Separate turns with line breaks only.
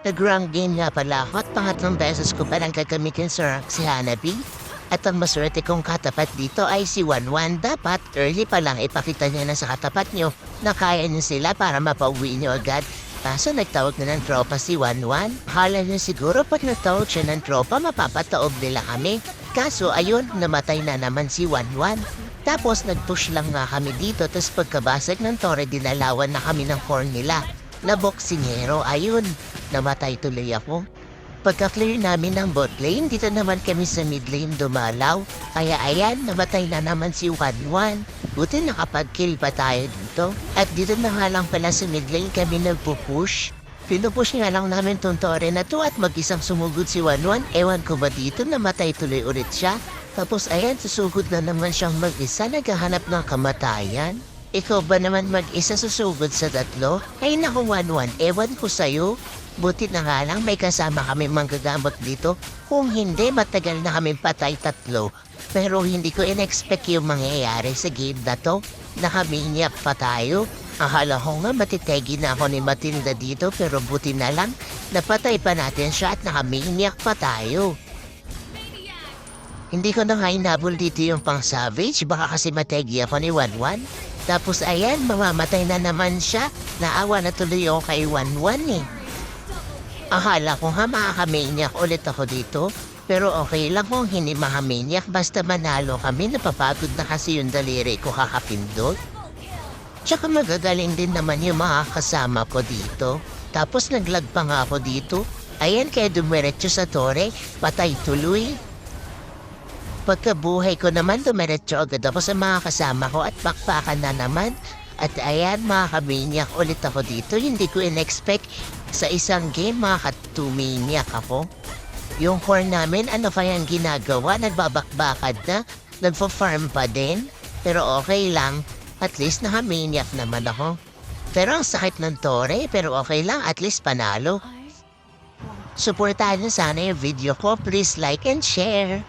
Nag-rank game nga pala ako at pangatlong beses ko palang gagamitin sa rank si Hanabi. At ang maswerte kong katapat dito ay si Wanwan. Dapat early pa lang ipakita niya na sa katapat niyo na kaya niyo sila para mapauwi niyo agad. Kaso nagtawag na ng tropa si Wanwan. Hala niyo siguro pag nagtawag siya ng tropa mapapataob nila kami. Kaso ayun, namatay na naman si Wanwan. Tapos nag-push lang nga kami dito tapos pagkabasag ng tore dinalawan na kami ng core nila. Na boksingero, ayun, namatay tuloy ako. Pagka-clear namin ng bot lane, dito naman kami sa mid lane dumalaw. Kaya ayan, namatay na naman si Wanwan. Buti nakapag-kill pa tayo dito. At dito na nga lang pala sa mid lane kami nagpupush. Pinupush nga lang namin tong tore na to at mag-isang sumugod si Wanwan. Ewan ko ba dito, namatay tuloy ulit siya. Tapos ayan, susugod na naman siyang mag-isa, naghahanap ng kamatayan. Ikaw ba naman mag-isa susugod sa tatlo? Ay naku, Wanwan, ewan ko sa'yo. Buti na nga lang may kasama kami manggagamot dito. Kung hindi, matagal na kami patay tatlo. Pero hindi ko in-expect yung mangyayari sa game na to. Nakaminyap pa tayo. Akala ko nga matitegi na ako ni Matilda dito pero buti na lang. Napatay pa natin siya at nakaminyap pa tayo. Hindi ko na nga inabol dito yung pang-savage. Baka kasi mategi ako ni Wanwan. Tapos ayan, mamamatay na naman siya. Naawa na tuloy ako kay Wanwan eh. Akala ko nga makakamaniac ulit ako dito. Pero okay lang kung hindi makamaniac. Basta manalo kami, napapagod na kasi yung daliri ko kakapindot. Tsaka magagaling din naman yung mga kasama ko dito. Tapos naglag pa nga ako dito. Ayan, kaya dumiretso sa tore, patay tuloy. Pagkabuhay ko naman, dumiretso agad ako sa mga kasama ko at bakbakan na naman. At ayan, makakaminyak ulit ako dito. Hindi ko in-expect sa isang game makakatuminiak ako. Yung core namin, ano pa yung ginagawa? Nagbabakbakad na, nagpo-farm pa din. Pero okay lang, at least nakaminiak naman ako. Pero ang sakit ng tore, pero okay lang, at least panalo. Suportahan niyo sana yung video ko. Please like and share.